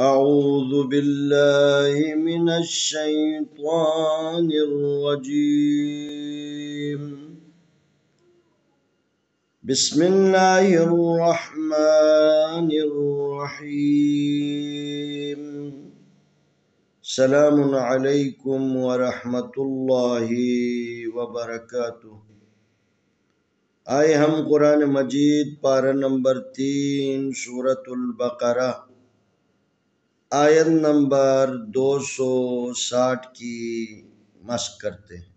أعوذ بالله من الشيطان الرجيم. بسم الله الرحمن الرحيم. سلام عليكم ورحمة الله وبركاته. آئے ہم قرآن مجید پارہ نمبر 3 سورة البقرہ آیت نمبر 260 کی مشق کرتے ہیں.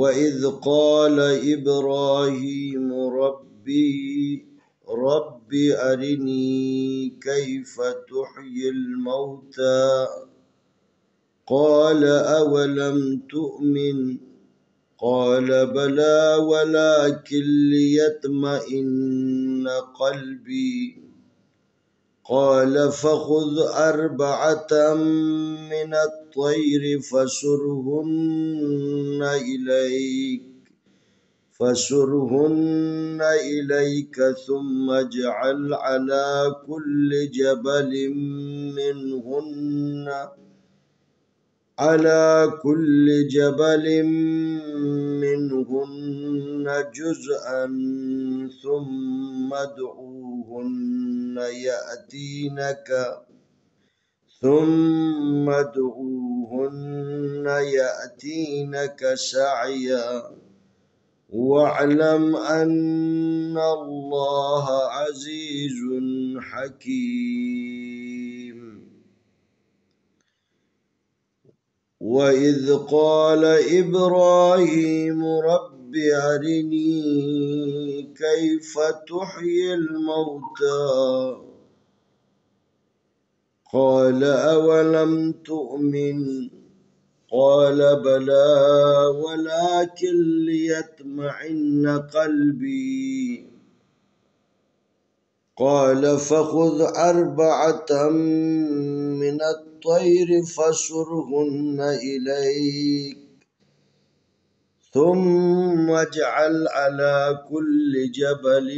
وَإِذْ قَالَ إِبْرَاهِيمُ رَبِّ أَرِنِي كَيْفَ تُحْيِي الْمَوْتَى قَالَ أَوَلَمْ تُؤْمِنْ قَالَ بَلَى وَلَكِنْ لِيَطْمَئِنَّ قَلْبِي قال فخذ أربعة من الطير فسرهن إليك ثم اجعل على كل جبل منهن جزءا ثم ادعوهن يأتينك سعيا واعلم أن الله عزيز حكيم. وإذ قال إبراهيم رب أرني كيف تحيي الموتى قال أولم تؤمن قال بلى ولكن ليطمئن قلبي قال فخذ أربعة من الطير فسرهن إليك ثم اجعل على كل جبل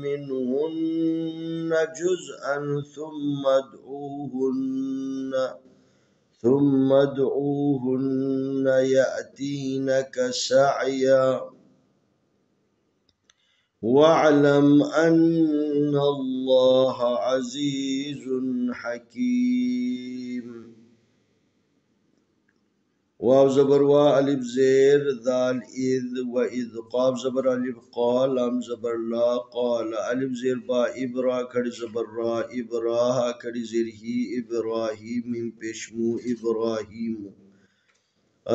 منهن جزءا ثم ادعوهن يأتينك سعيا واعلم أن الله عزيز حكيم. واو زبر وا الف زیر ذال اذ وإذ قاف زبر الف قال لام زبر لا قال الف زیر با ابرا کھڑی زبر را ابراہ کھڑی زیر ہی ابراہیم من پیشمو ابراہیم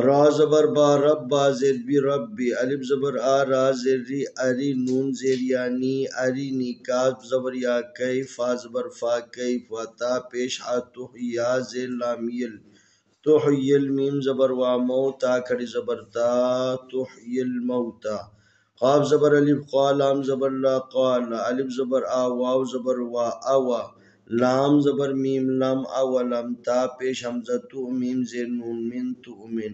را زبر با رب با زیر بی ربی الف زبر آ را زیر ری اری نون زیر یعنی اری نی کاف زبر یا کئی فا زبر فا کئی فتا پیش آتو یا زیر لامیل تحیی المیم زبر وا موتا کھڑی زبر تا تحیی الموتا قاف زبر الف قا لام زبر لا قال الف زبر آ واو زبر وا اوا لام زبر میم لام اولم تا پیش حمزہ تو میم زیر نون من تؤمن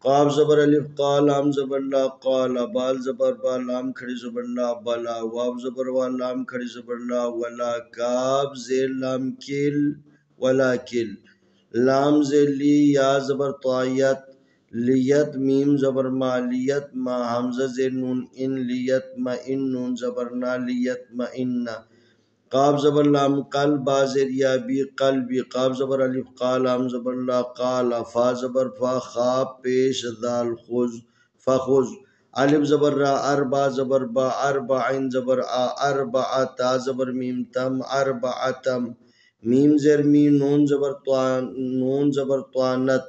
قاف زبر الف قا لام زبر لا قال بال زبر با لام کھڑی زبر لا بلا واو زبر وا لام کھڑی زبر لا ولا کاف زیر لام کل ولا کل لام زیر لی یا زبر طایت لیت میم زبر ما لیت ما حمزہ زیر نون ان لیت ما ان نون زبر نا لیت ما ان قاف زبر لام قلب با زیر یا بی قلبی قاف زبر الف قا لام زبر لا قال فا زبر فا خواب پیش ذال خذ فخذ الف زبر را اربع زبر با اربع عین زبر آ اربع تا زبر میم تم اربعتم میم زیر می نون زبر طوانت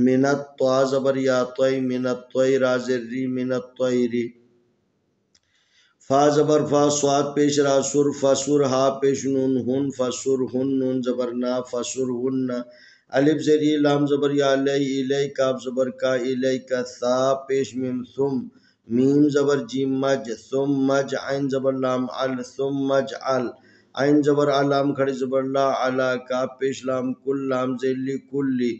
منت طا زبر یا طی منت طی را زیر ری منت طیری فا زبر فا صاد پیش را سر فسر ہا پیش نون ہن فسر ہن نون زبر نا فسر ہن الف زری لام زبر یا لی الی کاف زبر کا الی کا ثا پیش میم ثم میم زبر جیم مج ثم مج عین زبر لام ال ثم مج ال عین زبر علام کھڑی زبر لا علا کاف پیش لام کل لام زیر لی کلی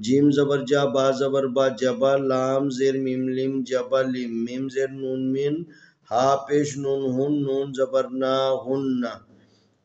جیم زبر جا با زبر با جبا لام زیر میم لم جبا لم میم زیر نون من ہا پیش نون ہن نون زبر نا ہن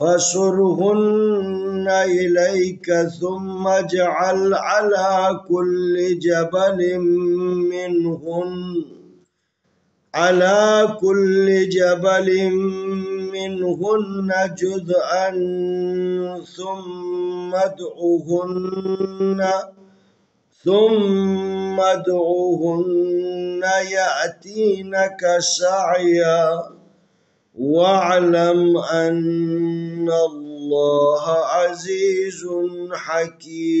فسرهن إليك ثم اجعل على كل جبل منهن جزءا ثم ادعهن يأتينك سعيا واعلم أن الله عزيز حكيم।